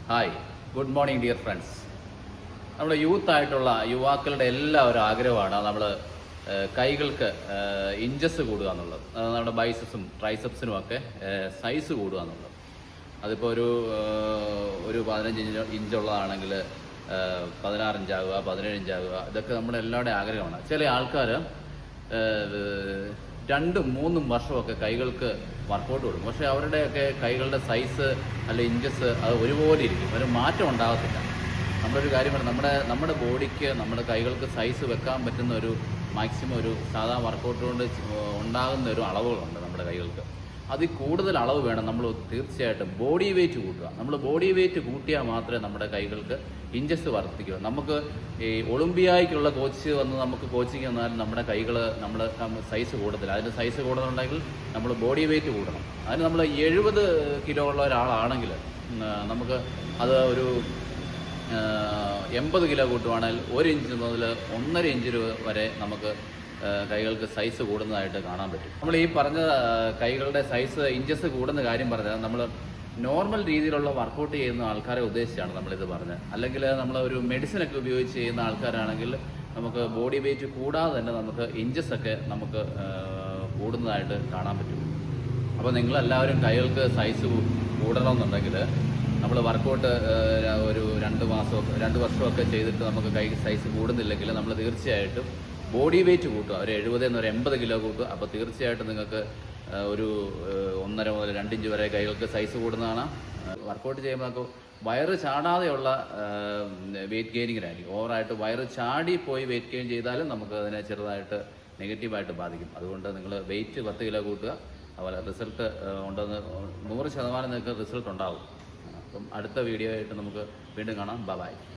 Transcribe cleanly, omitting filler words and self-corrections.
Hi, good morning dear friends. നമ്മുടെ യൂത്തായിട്ടുള്ള യുവാക്കളുടെ എല്ലാവരും ആഗ്രഹമാണ് നമ്മൾ കൈകൾക്ക് ഇഞ്ചസ് കൂടുക എന്നുള്ളത്. നമ്മുടെ ബൈസപ്സും ട്രൈസപ്സിനും ഒക്കെ സൈസ് കൂടുക എന്നുള്ളത്. അതിപ്പോൾ ഒരു 15 ഇഞ്ചുള്ളതാണെങ്കിൽ 16 ഇഞ്ചാകുക, 17 ഇഞ്ചാകുക, ഇതൊക്കെ നമ്മുടെ എല്ലാവരുടെയും ആഗ്രഹമാണ്. ചില ആൾക്കാർ 2-3 വർഷമൊക്കെ കൈകൾക്ക് വർക്കൗട്ട് കൊടുക്കും. പക്ഷേ അവരുടെയൊക്കെ കൈകളുടെ സൈസ് അല്ല ഇഞ്ചസ് അത് ഒരുപോലെ ഇരിക്കും, ഒരു മാറ്റം ഉണ്ടാകത്തില്ല. നമ്മളൊരു കാര്യം പറയാം, നമ്മുടെ ബോഡിക്ക് നമ്മുടെ കൈകൾക്ക് സൈസ് വെക്കാൻ പറ്റുന്ന ഒരു മാക്സിമം ഒരു സാധാ വർക്കൗട്ട് കൊണ്ട് ഉണ്ടാകുന്ന ഒരു അളവുകളുണ്ട് നമ്മുടെ കൈകൾക്ക്. അതിൽ കൂടുതൽ അളവ് വേണം നമ്മൾ തീർച്ചയായിട്ടും ബോഡി വെയിറ്റ് കൂട്ടുക. നമ്മൾ ബോഡി വെയിറ്റ് കൂട്ടിയാൽ മാത്രമേ നമ്മുടെ കൈകൾക്ക് ഇഞ്ചസ് വർദ്ധിക്കൂ. നമുക്ക് ഈ ഒളിമ്പിയായ്ക്കുള്ള കോച്ച് വന്ന് നമുക്ക് കോച്ചിങ് തന്നാൽ നമ്മുടെ കൈകൾ സൈസ് കൂടത്തില്ല. അതിന് സൈസ് കൂടുന്നുണ്ടെങ്കിൽ നമ്മൾ ബോഡി വെയിറ്റ് കൂടണം. അതിന് നമ്മൾ 70 കിലോ ഉള്ള ഒരാളാണെങ്കിൽ നമുക്ക് അത് ഒരു 80 കിലോ കൂട്ടുവാണെങ്കിൽ 1 ഇഞ്ച് മുതൽ 1.5 ഇഞ്ച് വരെ നമുക്ക് കൈകൾക്ക് സൈസ് കൂടുന്നതായിട്ട് കാണാൻ പറ്റും. നമ്മൾ ഈ പറഞ്ഞ കൈകളുടെ സൈസ് ഇഞ്ചസ് കൂടുന്ന കാര്യം പറഞ്ഞാൽ നമ്മൾ നോർമൽ രീതിയിലുള്ള വർക്കൗട്ട് ചെയ്യുന്ന ആൾക്കാരെ ഉദ്ദേശിച്ചാണ് നമ്മളിത് പറഞ്ഞത്. അല്ലെങ്കിൽ നമ്മൾ ഒരു മെഡിസിനൊക്കെ ഉപയോഗിച്ച് ചെയ്യുന്ന ആൾക്കാരാണെങ്കിൽ നമുക്ക് ബോഡി വെയിറ്റ് കൂടാതെ തന്നെ നമുക്ക് ഇഞ്ചസൊക്കെ നമുക്ക് കൂടുന്നതായിട്ട് കാണാൻ പറ്റും. അപ്പോൾ നിങ്ങളെല്ലാവരും കൈകൾക്ക് സൈസ് കൂടണമെന്നുണ്ടെങ്കിൽ നമ്മൾ വർക്കൗട്ട് ഒരു 2 വർഷമൊക്കെ ചെയ്തിട്ട് നമുക്ക് കൈ സൈസ് കൂടുന്നില്ലെങ്കിൽ നമ്മൾ തീർച്ചയായിട്ടും ബോഡി വെയിറ്റ് കൂട്ടുക. ഒരു 70 നിന്ന് ഒരു 80 കിലോ കൂട്ടുക. അപ്പോൾ തീർച്ചയായിട്ടും നിങ്ങൾക്ക് ഒരു 1.5 മുതൽ 2 ഇഞ്ച് വരെ കൈകൾക്ക് സൈസ് കൂടുന്നതാണ്. വർക്കൗട്ട് ചെയ്യുമ്പോൾ നമുക്ക് വയറ് ചാടാതെയുള്ള വെയിറ്റ് ഗെയിനിങ്ങിനായിരിക്കും. ഓവറായിട്ട് വയറ് ചാടി പോയി വെയിറ്റ് ഗെയിൻ ചെയ്താലും നമുക്ക് അതിനെ ചെറുതായിട്ട് നെഗറ്റീവായിട്ട് ബാധിക്കും. അതുകൊണ്ട് നിങ്ങൾ വെയിറ്റ് 10 കിലോ കൂട്ടുക. അതുപോലെ റിസൾട്ട് ഉണ്ടെന്ന് 100% നിങ്ങൾക്ക് റിസൾട്ട് ഉണ്ടാവും. അപ്പം അടുത്ത വീഡിയോ ആയിട്ട് നമുക്ക് വീണ്ടും കാണാം. ബൈ.